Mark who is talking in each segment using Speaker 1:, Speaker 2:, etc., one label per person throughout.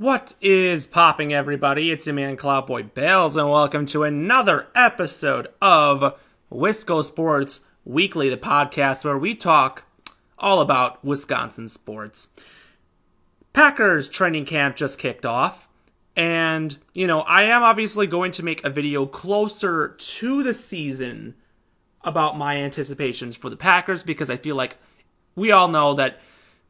Speaker 1: What is popping, everybody? It's your man Cloudboy Bales, and welcome to another episode of Wisco Sports Weekly, the podcast where we talk all about Wisconsin sports. Packers training camp just kicked off, and, I am obviously going to make a video closer to the season about my anticipations for the Packers, because I feel like we all know that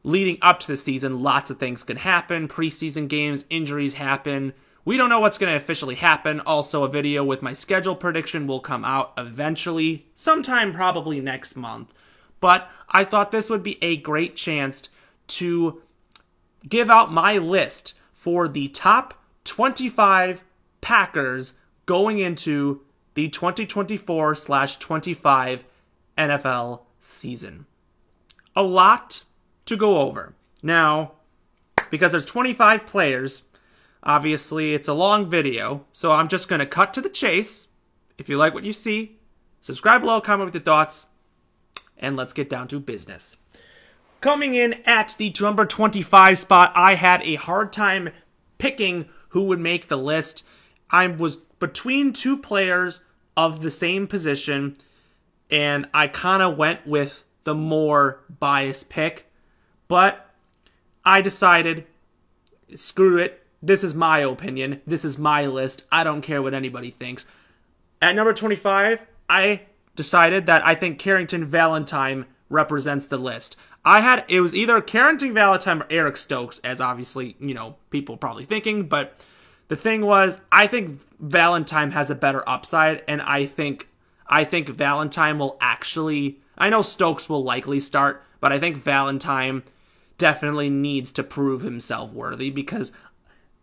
Speaker 1: leading up to the season, lots of things can happen. Preseason games, injuries happen. We don't know what's going to officially happen. Also, a video with my schedule prediction will come out eventually, sometime probably next month. But I thought this would be a great chance to give out my list for the top 25 Packers going into the 2024/25 NFL season. A lot to go over. Now, because there's 25 players, obviously it's a long video, so I'm just going to cut to the chase. If you like what you see, subscribe below, comment with your thoughts, and let's get down to business. Coming in at the number 25 spot, I had a hard time picking who would make the list. I was between two players of the same position, and I kind of went with the more biased pick. But I decided, screw it, this is my opinion, this is my list, I don't care what anybody thinks. At number 25, I decided that I think Carrington Valentine represents the list. It was either Carrington Valentine or Eric Stokes, as obviously, people probably thinking, but the thing was, I think Valentine has a better upside, and I think Valentine will actually, I know Stokes will likely start, but I think Valentine definitely needs to prove himself worthy, because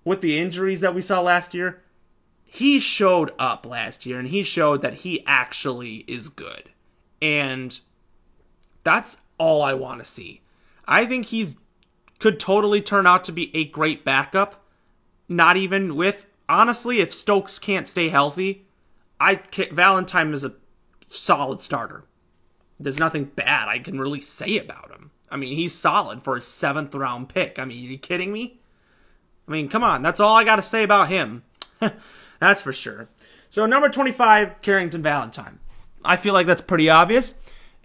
Speaker 1: with the injuries that we saw last year, he showed up last year, and he showed that he actually is good. And that's all I want to see. I think could totally turn out to be a great backup. Not even with, honestly, if Stokes can't stay healthy, Valentine is a solid starter. There's nothing bad I can really say about him. I mean, he's solid for a 7th round pick. I mean, are you kidding me? I mean, come on. That's all I got to say about him. That's for sure. So, number 25, Carrington Valentine. I feel like that's pretty obvious.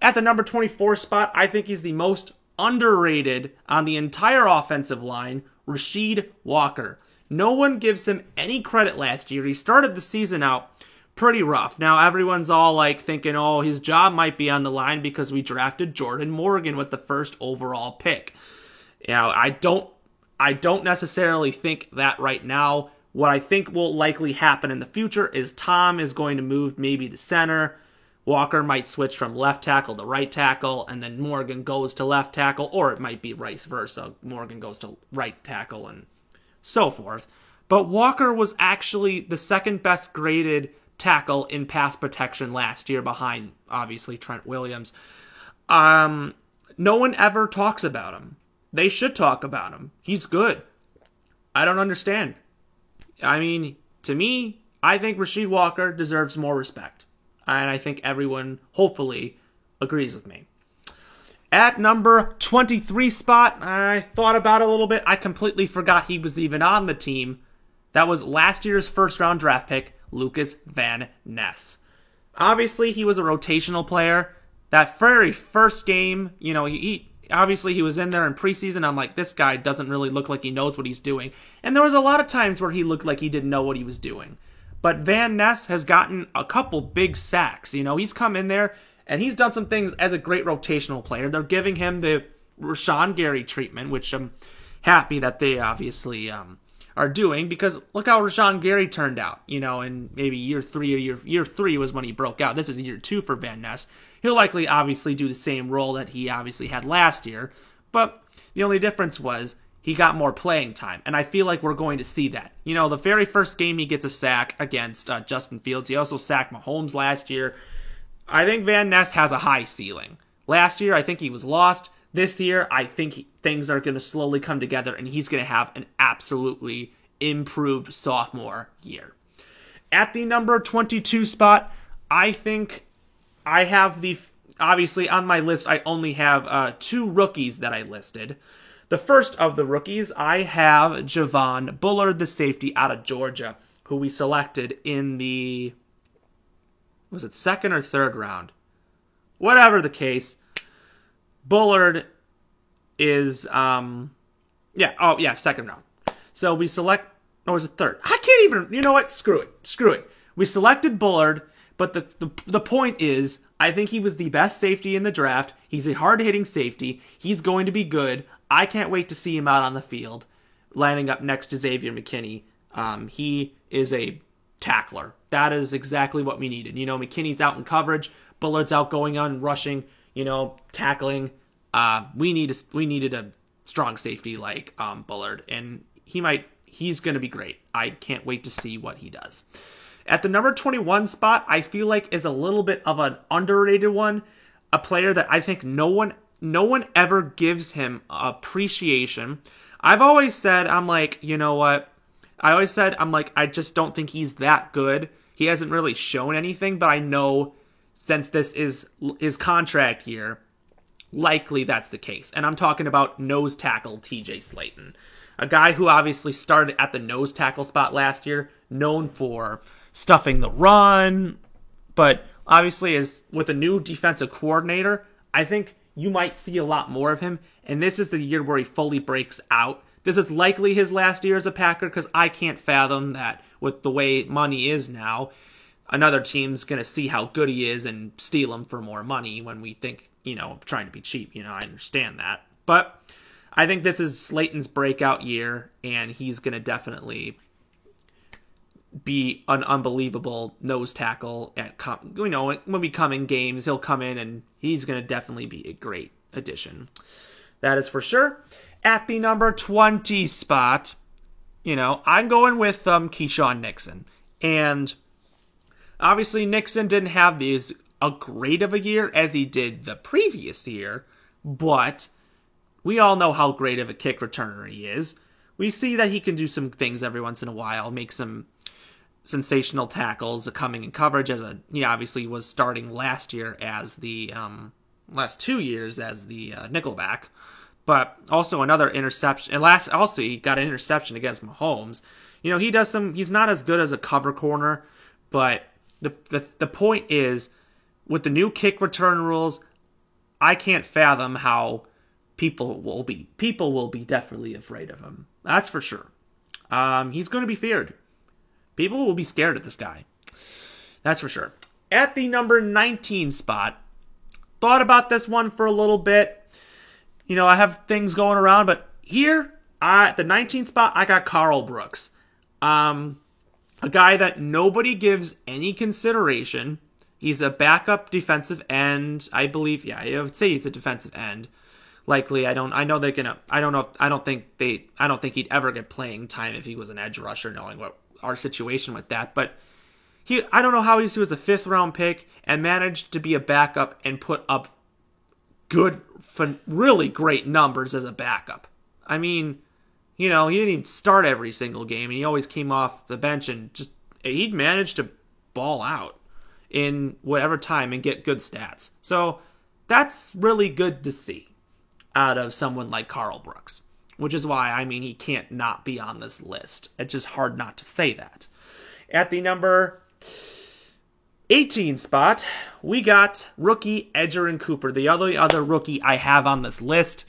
Speaker 1: At the number 24 spot, I think he's the most underrated on the entire offensive line, Rasheed Walker. No one gives him any credit last year. He started the season out pretty rough. Now, everyone's all like thinking, oh, his job might be on the line because we drafted Jordan Morgan with the first overall pick. I don't necessarily think that right now. What I think will likely happen in the future is Tom is going to move maybe to center. Walker might switch from left tackle to right tackle, and then Morgan goes to left tackle, or it might be vice versa. Morgan goes to right tackle and so forth. But Walker was actually the second best graded tackle in pass protection last year behind, obviously, Trent Williams. No one ever talks about him. They should talk about him. He's good. I don't understand. I mean, to me, I think Rasheed Walker deserves more respect. And I think everyone, hopefully, agrees with me. At number 23 spot, I thought about it a little bit. I completely forgot he was even on the team. That was last year's first-round draft pick, Lucas Van Ness. Obviously, he was a rotational player. That very first game, he was in there in preseason. I'm like, this guy doesn't really look like he knows what he's doing. And there was a lot of times where he looked like he didn't know what he was doing. But Van Ness has gotten a couple big sacks. He's come in there and he's done some things as a great rotational player. They're giving him the Rashawn Gary treatment, which I'm happy that they obviously are doing, because look how Rashawn Gary turned out, in maybe year 3 or year 3 was when he broke out. This is year 2 for Van Ness. He'll likely obviously do the same role that he obviously had last year, but the only difference was he got more playing time, and I feel like we're going to see that. The very first game he gets a sack against Justin Fields. He also sacked Mahomes last year. I think Van Ness has a high ceiling. Last year, I think he was lost. This year, I think things are going to slowly come together, and he's going to have an absolutely improved sophomore year. At the number 22 spot, I think I have obviously on my list, I only have 2 rookies that I listed. The first of the rookies, I have Javon Bullard, the safety out of Georgia, who we selected in the, was it second or third round? Whatever the case, Bullard is, second round. So we select, or was it third? I can't even, you know what? Screw it. We selected Bullard, but the point is, I think he was the best safety in the draft. He's a hard-hitting safety. He's going to be good. I can't wait to see him out on the field, lining up next to Xavier McKinney. He is a tackler. That is exactly what we needed. McKinney's out in coverage. Bullard's out going on rushing, tackling. We needed a strong safety like Bullard, and he's going to be great. I can't wait to see what he does. At the number 21 spot, I feel like is a little bit of an underrated one, a player that I think no one ever gives him appreciation. I've always said, I'm like, you know what? I just don't think he's that good. He hasn't really shown anything, but I know since this is his contract year, likely that's the case. And I'm talking about nose tackle TJ Slaton, a guy who obviously started at the nose tackle spot last year, known for stuffing the run, but obviously is with a new defensive coordinator, I think you might see a lot more of him, and this is the year where he fully breaks out. This is likely his last year as a Packer, because I can't fathom that with the way money is now, another team's going to see how good he is and steal him for more money when we think, trying to be cheap. I understand that. But I think this is Slaton's breakout year, and he's going to definitely be an unbelievable nose tackle when we come in games. He'll come in and he's going to definitely be a great addition. That is for sure. At the number 20 spot, I'm going with Keyshawn Nixon. And obviously Nixon didn't have as great of a year as he did the previous year, but we all know how great of a kick returner he is. We see that he can do some things every once in a while, make some sensational tackles, coming in coverage he obviously was starting last year as the last 2 years as the nickelback, but also another interception. And also he got an interception against Mahomes. He does he's not as good as a cover corner, but the point is, with the new kick return rules, I can't fathom how people will be definitely afraid of him. That's for sure. He's going to be feared. People will be scared of this guy. That's for sure. At the number 19 spot, thought about this one for a little bit. I have things going around, but here, at the 19th spot, I got Karl Brooks. A guy that nobody gives any consideration. He's a backup defensive end, I believe. Yeah, I would say he's a defensive end. Likely, I don't think he'd ever get playing time if he was an edge rusher, knowing what our situation with that, but I don't know how he was a 5th round pick and managed to be a backup and put up good, really great numbers as a backup. I mean, he didn't even start every single game, and he always came off the bench, and he'd managed to ball out in whatever time and get good stats. So that's really good to see out of someone like Karl Brooks. Which is why, he can't not be on this list. It's just hard not to say that. At the number 18 spot, we got rookie Edgerrin Cooper, the other rookie I have on this list.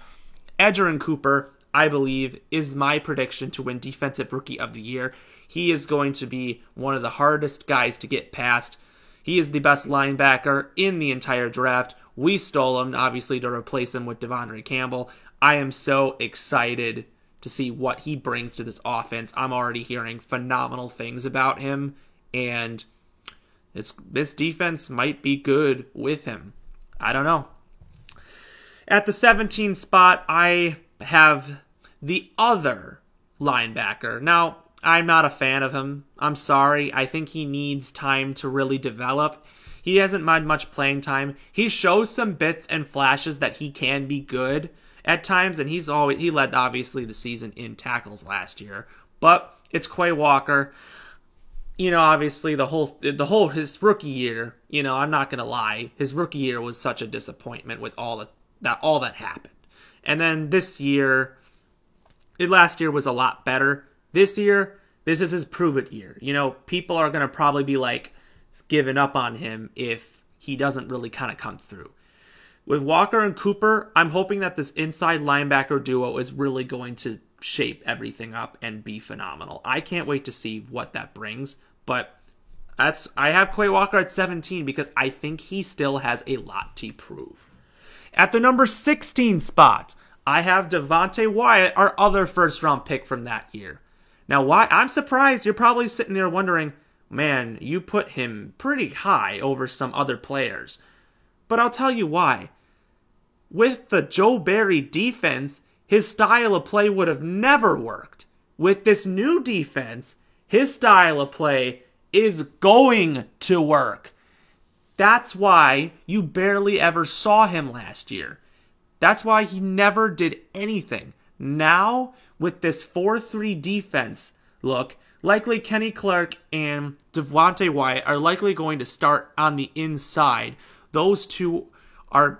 Speaker 1: Edgerrin Cooper, I believe, is my prediction to win Defensive Rookie of the Year. He is going to be one of the hardest guys to get past. He is the best linebacker in the entire draft. We stole him, obviously, to replace him with Devondre Campbell. I am so excited to see what he brings to this offense. I'm already hearing phenomenal things about him, and this defense might be good with him. I don't know. At the 17 spot, I have the other linebacker. Now, I'm not a fan of him. I'm sorry. I think he needs time to really develop. He hasn't had much playing time. He shows some bits and flashes that he can be good at times, and he led obviously the season in tackles last year. But it's Quay Walker. Obviously the whole his rookie year. I'm not gonna lie, his rookie year was such a disappointment with all that happened. And then this year, last year was a lot better. This year, this is his prove-it year. People are going to probably be like giving up on him if he doesn't really kind of come through. With Walker and Cooper, I'm hoping that this inside linebacker duo is really going to shape everything up and be phenomenal. I can't wait to see what that brings, but I have Quay Walker at 17 because I think he still has a lot to prove. At the number 16 spot, I have Devonte Wyatt, our other first-round pick from that year. Now, why? I'm surprised. You're probably sitting there wondering, man, you put him pretty high over some other players. But I'll tell you why. With the Joe Barry defense, his style of play would have never worked. With this new defense, his style of play is going to work. That's why you barely ever saw him last year. That's why he never did anything. Now, with this 4-3 defense look, likely Kenny Clark and Devonte Wyatt are likely going to start on the inside. Those two are,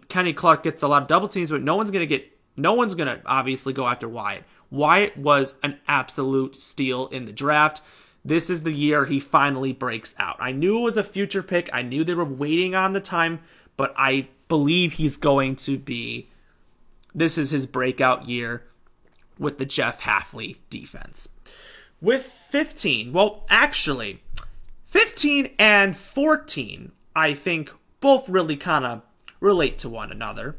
Speaker 1: Kenny Clark gets a lot of double teams, but no one's going to obviously go after Wyatt. Wyatt was an absolute steal in the draft. This is the year he finally breaks out. I knew it was a future pick. I knew they were waiting on the time, but I believe he's going to be. This is his breakout year with the Jeff Hafley defense. With 15, 15 and 14, I think both really kind of relate to one another.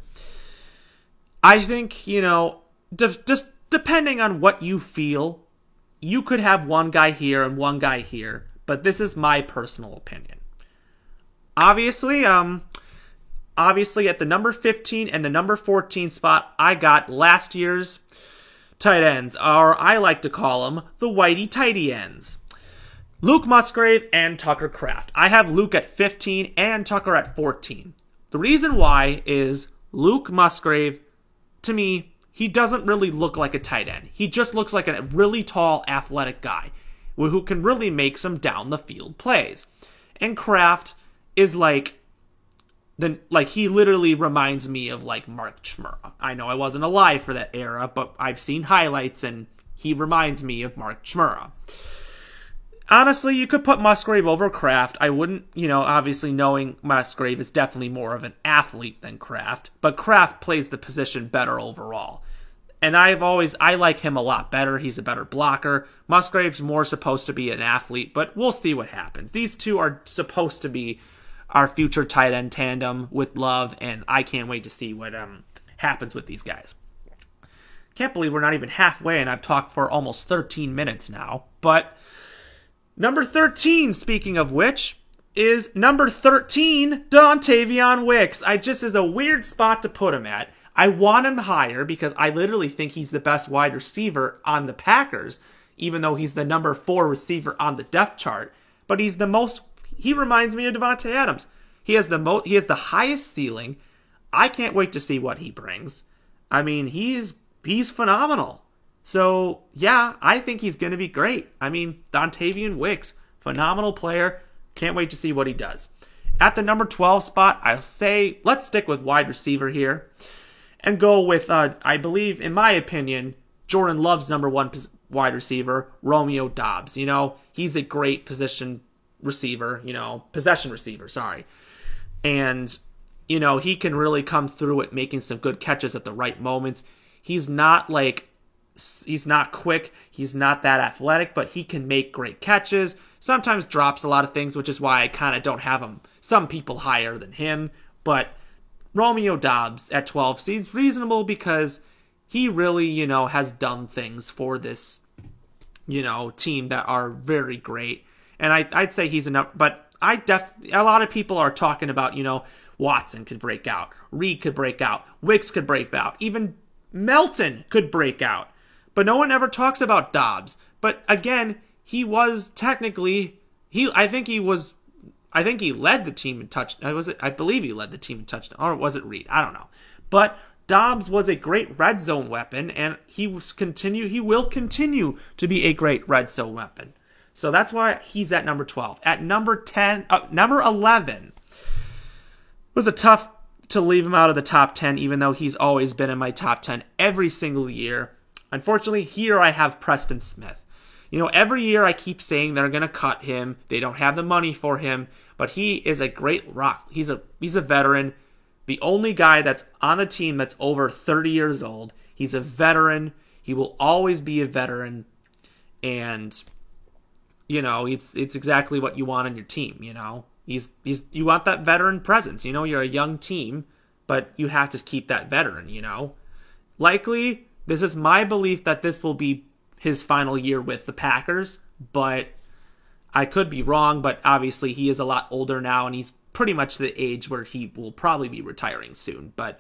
Speaker 1: I think, just depending on what you feel, you could have one guy here and one guy here, but this is my personal opinion. Obviously at the number 15 and the number 14 spot, I got last year's tight ends, or I like to call them the whitey tighty ends. Luke Musgrave and Tucker Kraft. I have Luke at 15 and Tucker at 14. The reason why is Luke Musgrave, to me, he doesn't really look like a tight end. He just looks like a really tall, athletic guy who can really make some down-the-field plays. And Kraft is he literally reminds me of like Mark Chmura. I know I wasn't alive for that era, but I've seen highlights and he reminds me of Mark Chmura. Honestly, you could put Musgrave over Kraft. I wouldn't, obviously knowing Musgrave is definitely more of an athlete than Kraft, but Kraft plays the position better overall. And I like him a lot better. He's a better blocker. Musgrave's more supposed to be an athlete, but we'll see what happens. These two are supposed to be our future tight end tandem with Love, and I can't wait to see what happens with these guys. Can't believe we're not even halfway, and I've talked for almost 13 minutes now, but number 13, speaking of which, is number 13, Dontavion Wicks. Just is a weird spot to put him at. I want him higher because I literally think he's the best wide receiver on the Packers, even though he's the number 4 receiver on the depth chart. But he reminds me of Devontae Adams. He has the highest ceiling. I can't wait to see what he brings. He's phenomenal. So, yeah, I think he's going to be great. Dontavion Wicks, phenomenal player. Can't wait to see what he does. At the number 12 spot, I'll say let's stick with wide receiver here and go with, I believe, in my opinion, Jordan Love's number 1 wide receiver, Romeo Doubs. He's a great possession receiver, sorry. And, he can really come through it making some good catches at the right moments. He's not quick, he's not that athletic, but he can make great catches. Sometimes drops a lot of things, which is why I kind of don't have some people higher than him. But Romeo Doubs at 12 seems reasonable because he really, has done things for this, team that are very great. And I'd say he's enough, but a lot of people are talking about, Watson could break out, Reed could break out, Wicks could break out, even Melton could break out. But no one ever talks about Doubs. But again, he was technically, I think he led the team in touchdown. I believe he led the team in touchdown. Or was it Reed? I don't know. But Doubs was a great red zone weapon, and he will continue to be a great red zone weapon. So that's why he's at number 12. At number 11, it was a tough to leave him out of the top 10, even though he's always been in my top 10 every single year. Unfortunately, here I have Preston Smith. Every year I keep saying they're going to cut him. They don't have the money for him, but he is a great rock. He's a veteran. The only guy that's on the team that's over 30 years old. He's a veteran. He will always be a veteran. And, it's exactly what you want on your team, you want that veteran presence. You're a young team, but you have to keep that veteran, Likely, this is my belief that this will be his final year with the Packers, but I could be wrong, but obviously he is a lot older now, and he's pretty much the age where he will probably be retiring soon. But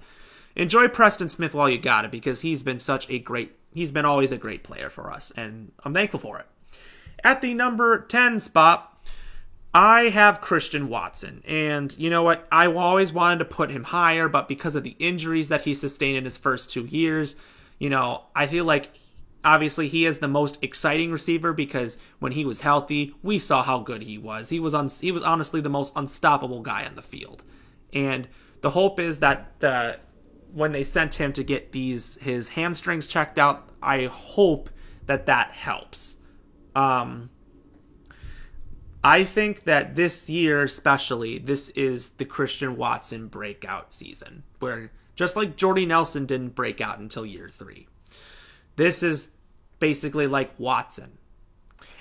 Speaker 1: enjoy Preston Smith while you got it, because he's been always a great player for us, and I'm thankful for it. At the number 10 spot, I have Christian Watson. And you know what? I always wanted to put him higher, but because of the injuries that he sustained in his first 2 years, I feel like obviously he is the most exciting receiver because when he was healthy, we saw how good he was. He was honestly the most unstoppable guy on the field. And the hope is that when they sent him to get his hamstrings checked out, I hope that helps. I think that this year especially, this is the Christian Watson breakout season, where just like Jordy Nelson didn't break out until year 3. This is basically like Watson.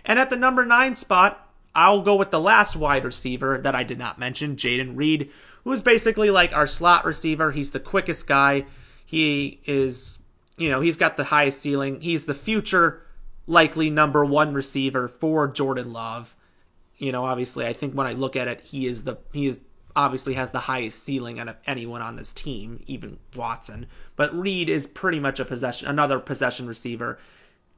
Speaker 1: And at the number 9 spot, I'll go with the last wide receiver that I did not mention, Jayden Reed, who is basically like our slot receiver. He's the quickest guy. He is, he's got the highest ceiling. He's the future likely number 1 receiver for Jordan Love. Obviously, I think when I look at it, he obviously has the highest ceiling out of anyone on this team, even Watson. But Reed is pretty much another possession receiver,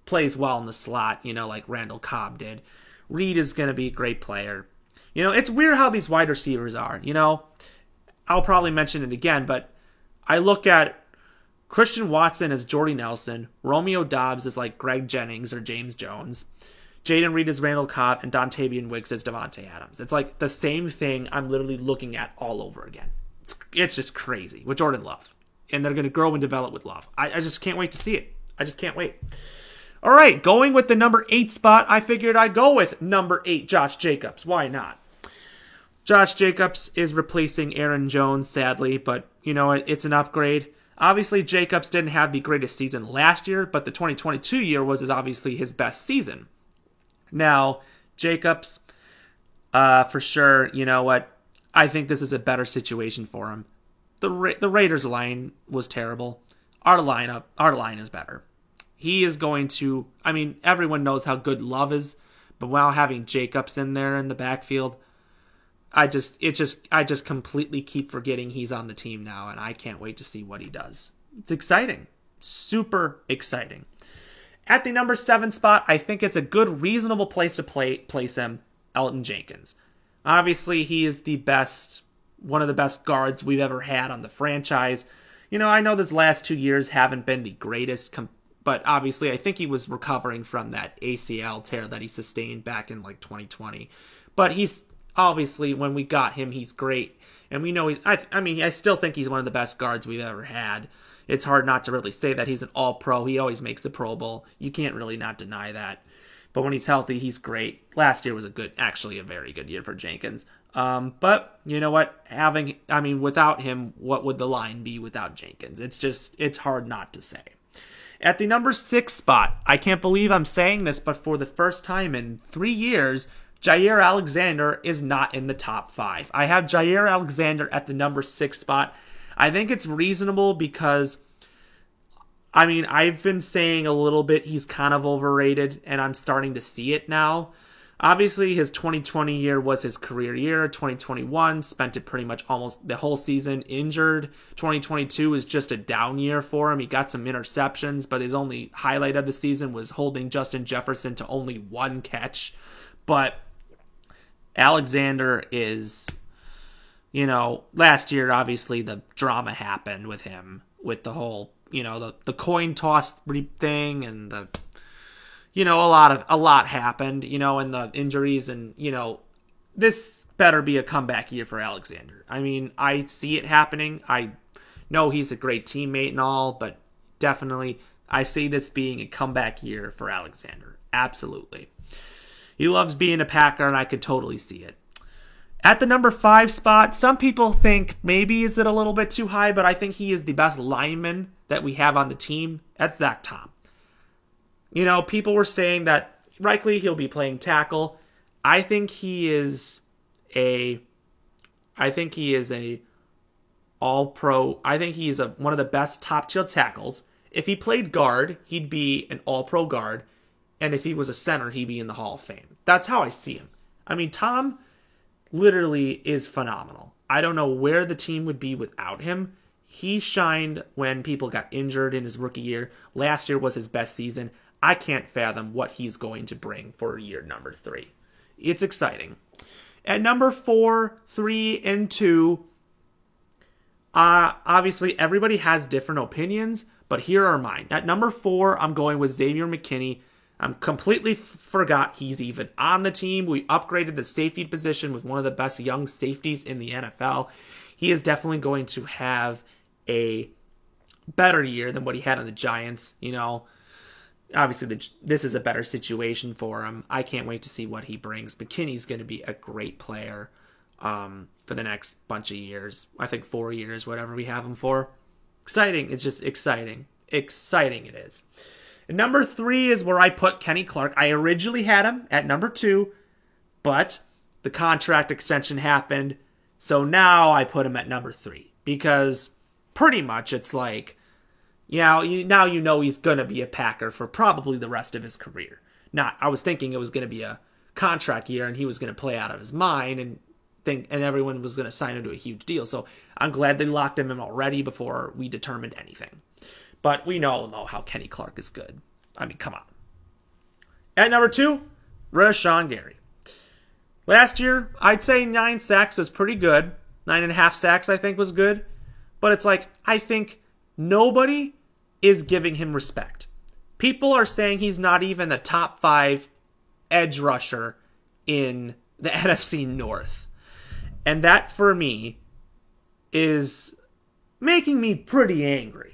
Speaker 1: plays well in the slot, like Randall Cobb did. Reed is going to be a great player. It's weird how these wide receivers are. I'll probably mention it again, but I look at Christian Watson as Jordy Nelson, Romeo Doubs is like Greg Jennings or James Jones, Jayden Reed is Randall Cobb, and Dontavian Wicks is Davante Adams. It's like the same thing I'm literally looking at all over again. It's just crazy with Jordan Love. And they're going to grow and develop with Love. I just can't wait to see it. I just can't wait. All right, going with the number 8 spot, I figured I'd go with number 8, Josh Jacobs. Why not? Josh Jacobs is replacing Aaron Jones, sadly, but it's an upgrade. Obviously, Jacobs didn't have the greatest season last year, but the 2022 year was obviously his best season. Now, Jacobs, for sure, I think this is a better situation for him. The Raiders line was terrible. Our line is better. He is going to, everyone knows how good Love is, but while having Jacobs in there in the backfield, I just completely keep forgetting he's on the team now, and I can't wait to see what he does. It's exciting. Super exciting. At the number 7 spot, I think it's a good, reasonable place to place him, Elgton Jenkins. Obviously, he is one of the best guards we've ever had on the franchise. I know these last 2 years haven't been the greatest, but obviously I think he was recovering from that ACL tear that he sustained back in 2020. But he's obviously, when we got him, he's great. And we know I still think he's one of the best guards we've ever had. It's hard not to really say that he's an all-pro. He always makes the Pro Bowl. You can't really not deny that. But when he's healthy, he's great. Last year was actually a very good year for Jenkins. But you know what? Without him, what would the line be without Jenkins? It's hard not to say. At the number 6 spot, I can't believe I'm saying this, but for the first time in 3 years, Jaire Alexander is not in the top 5. I have Jaire Alexander at the number 6 spot. I think it's reasonable because, I've been saying a little bit he's kind of overrated, and I'm starting to see it now. Obviously, his 2020 year was his career year. 2021 spent it pretty much almost the whole season injured. 2022 is just a down year for him. He got some interceptions, but his only highlight of the season was holding Justin Jefferson to only 1 catch. But Alexander is... last year, obviously, the drama happened with him, with the whole, the coin toss thing, and a lot happened, and the injuries, and, this better be a comeback year for Alexander. I see it happening. I know he's a great teammate and all, but definitely, I see this being a comeback year for Alexander. Absolutely. He loves being a Packer, and I could totally see it. At the number 5 spot, some people think maybe is it a little bit too high, but I think he is the best lineman that we have on the team. That's Zach Tom. You know, people were saying that likely he'll be playing tackle. I think he is a all-pro. I think he is one of the best top-tier tackles. If he played guard, he'd be an all-pro guard. And if he was a center, he'd be in the Hall of Fame. That's how I see him. I mean, Tom literally is phenomenal. I don't know where the team would be without him. He shined when people got injured in his rookie year. Last year was his best season. I can't fathom what he's going to bring for year number 3. It's exciting. At number 4, 3, and 2, obviously everybody has different opinions, but here are mine. At number 4, I'm going with Xavier McKinney. I'm completely forgot he's even on the team. We upgraded the safety position with one of the best young safeties in the NFL. He is definitely going to have a better year than what he had on the Giants. You know, obviously this is a better situation for him. I can't wait to see what he brings. McKinney's going to be a great player for the next bunch of years. I think 4 years, whatever we have him for. Exciting. It's just exciting. Exciting it is. And number 3 is where I put Kenny Clark. I originally had him at number 2, but the contract extension happened. So now I put him at number 3 because pretty much it's like, now you know he's going to be a Packer for probably the rest of his career. I was thinking it was going to be a contract year and he was going to play out of his mind and everyone was going to sign him to a huge deal. So I'm glad they locked him in already before we determined anything. But we all know how Kenny Clark is good. I mean, come on. At number 2, Rashawn Gary. Last year, I'd say 9 sacks was pretty good. 9.5 sacks, I think, was good. But it's like, I think nobody is giving him respect. People are saying he's not even the top 5 edge rusher in the NFC North. And that, for me, is making me pretty angry.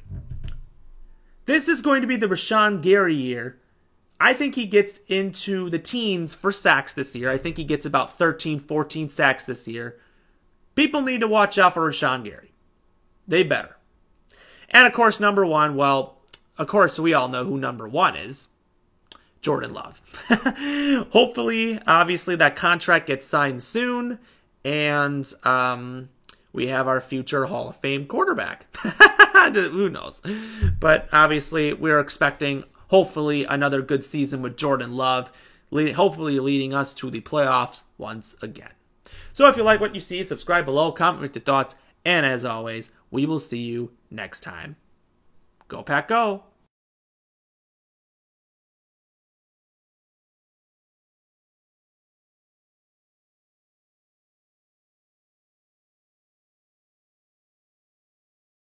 Speaker 1: This is going to be the Rashawn Gary year. I think he gets into the teens for sacks this year. I think he gets about 13, 14 sacks this year. People need to watch out for Rashawn Gary. They better. And of course, number 1, well, of course, we all know who number 1 is. Jordan Love. Hopefully, obviously, that contract gets signed soon. And we have our future Hall of Fame quarterback. Who knows? But obviously, we're expecting, hopefully, another good season with Jordan Love, hopefully leading us to the playoffs once again. So if you like what you see, subscribe below, comment with your thoughts, and as always, we will see you next time. Go Pack Go!